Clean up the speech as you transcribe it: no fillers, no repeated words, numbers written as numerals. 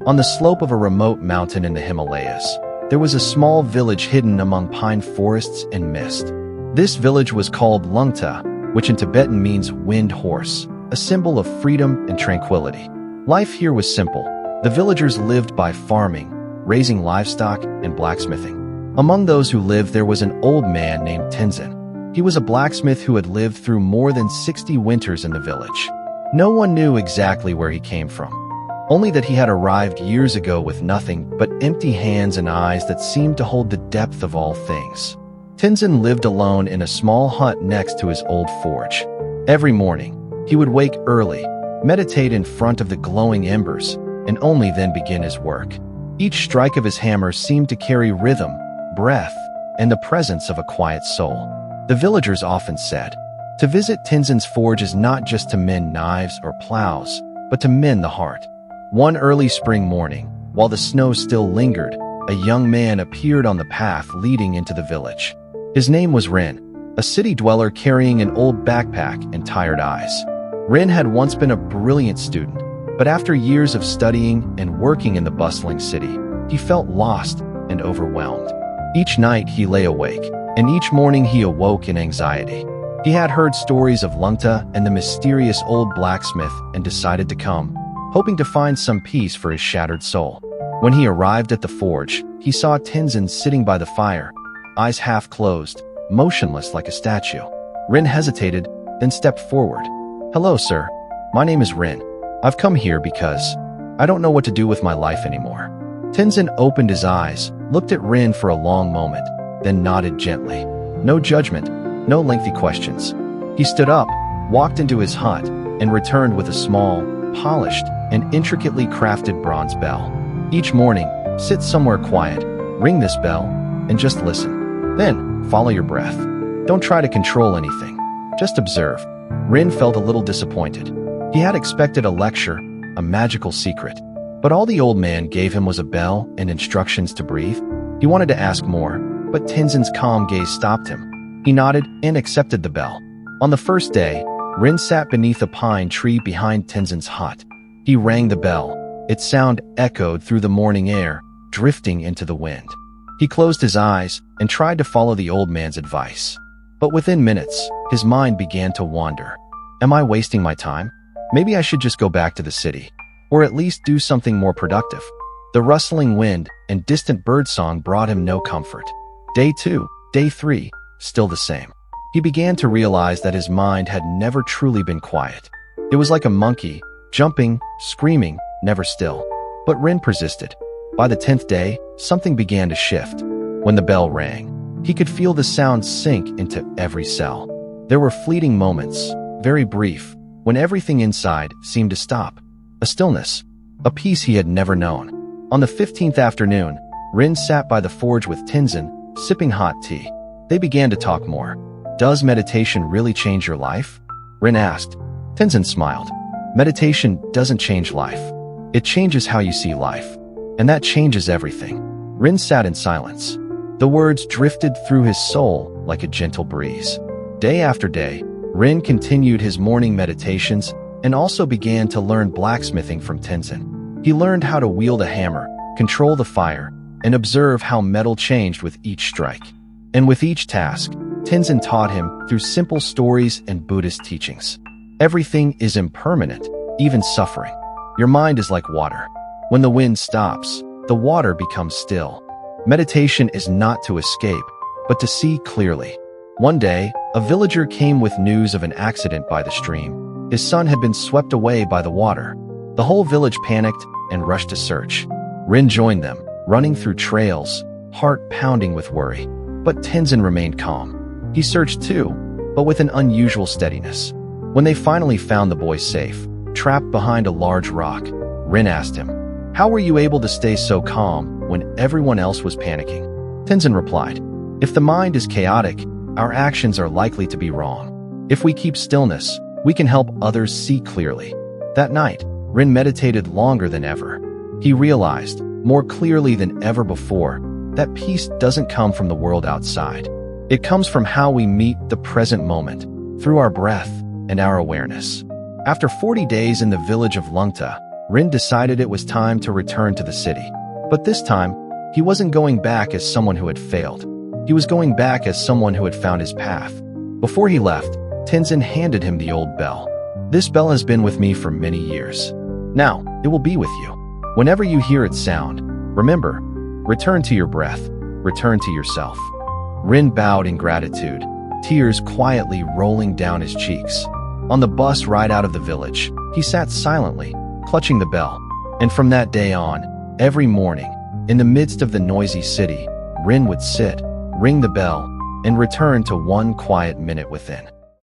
On the slope of a remote mountain in the Himalayas, there was a small village hidden among pine forests and mist. This village was called Lungta, which in Tibetan means wind horse, a symbol of freedom and tranquility. Life here was simple. The villagers lived by farming, raising livestock, and blacksmithing. Among those who lived there was an old man named Tenzin. He was a blacksmith who had lived through more than 60 winters in the village. No one knew exactly where he came from, only that he had arrived years ago with nothing but empty hands and eyes that seemed to hold the depth of all things. Tenzin lived alone in a small hut next to his old forge. Every morning, he would wake early, meditate in front of the glowing embers, and only then begin his work. Each strike of his hammer seemed to carry rhythm, breath, and the presence of a quiet soul. The villagers often said, to visit Tenzin's forge is not just to mend knives or plows, but to mend the heart. One early spring morning, while the snow still lingered, a young man appeared on the path leading into the village. His name was Rin, a city dweller carrying an old backpack and tired eyes. Rin had once been a brilliant student, but after years of studying and working in the bustling city, he felt lost and overwhelmed. Each night he lay awake, and each morning he awoke in anxiety. He had heard stories of Lungta and the mysterious old blacksmith and decided to come, hoping to find some peace for his shattered soul. When he arrived at the forge, he saw Tenzin sitting by the fire, eyes half closed, motionless like a statue. Rin hesitated, then stepped forward. "Hello, sir. My name is Rin. I've come here because I don't know what to do with my life anymore." Tenzin opened his eyes, looked at Rin for a long moment, then nodded gently. No judgment, no lengthy questions. He stood up, walked into his hut, and returned with a small, polished, and intricately crafted bronze bell. Each morning, sit somewhere quiet, ring this bell, and just listen. Then, follow your breath. Don't try to control anything. Just observe. Rin felt a little disappointed. He had expected a lecture, a magical secret. But all the old man gave him was a bell and instructions to breathe. He wanted to ask more, but Tenzin's calm gaze stopped him. He nodded and accepted the bell. On the first day, Rin sat beneath a pine tree behind Tenzin's hut. He rang the bell. Its sound echoed through the morning air, drifting into the wind. He closed his eyes and tried to follow the old man's advice. But within minutes, his mind began to wander. Am I wasting my time? Maybe I should just go back to the city. Or at least do something more productive. The rustling wind and distant birdsong brought him no comfort. Day 2, day 3, still the same. He began to realize that his mind had never truly been quiet. It was like a monkey, jumping, screaming, never still. But Rin persisted. By the 10th day, something began to shift. When the bell rang, he could feel the sound sink into every cell. There were fleeting moments, very brief, when everything inside seemed to stop. A stillness, a peace he had never known. On the 15th afternoon, Rin sat by the forge with Tenzin, sipping hot tea. They began to talk more. Does meditation really change your life? Rin asked. Tenzin smiled. Meditation doesn't change life. It changes how you see life. And that changes everything. Rin sat in silence. The words drifted through his soul like a gentle breeze. Day after day, Rin continued his morning meditations and also began to learn blacksmithing from Tenzin. He learned how to wield a hammer, control the fire, and observe how metal changed with each strike. And with each task, Tenzin taught him through simple stories and Buddhist teachings. Everything is impermanent, even suffering. Your mind is like water. When the wind stops, the water becomes still. Meditation is not to escape, but to see clearly. One day, a villager came with news of an accident by the stream. His son had been swept away by the water. The whole village panicked and rushed to search. Rin joined them, running through trails, heart pounding with worry. But Tenzin remained calm. He searched too, but with an unusual steadiness. When they finally found the boy safe, trapped behind a large rock, Rin asked him, "How were you able to stay so calm when everyone else was panicking?" Tenzin replied, "If the mind is chaotic, our actions are likely to be wrong. If we keep stillness, we can help others see clearly." That night, Rin meditated longer than ever. He realized, more clearly than ever before, that peace doesn't come from the world outside. It comes from how we meet the present moment, through our breath and our awareness. After 40 days in the village of Lungta, Rin decided it was time to return to the city. But this time, he wasn't going back as someone who had failed. He was going back as someone who had found his path. Before he left, Tenzin handed him the old bell. This bell has been with me for many years. Now, it will be with you. Whenever you hear its sound, remember, return to your breath, return to yourself. Rin bowed in gratitude, tears quietly rolling down his cheeks. On the bus ride out of the village, he sat silently, clutching the bell. And from that day on, every morning, in the midst of the noisy city, Rin would sit, ring the bell, and return to one quiet minute within.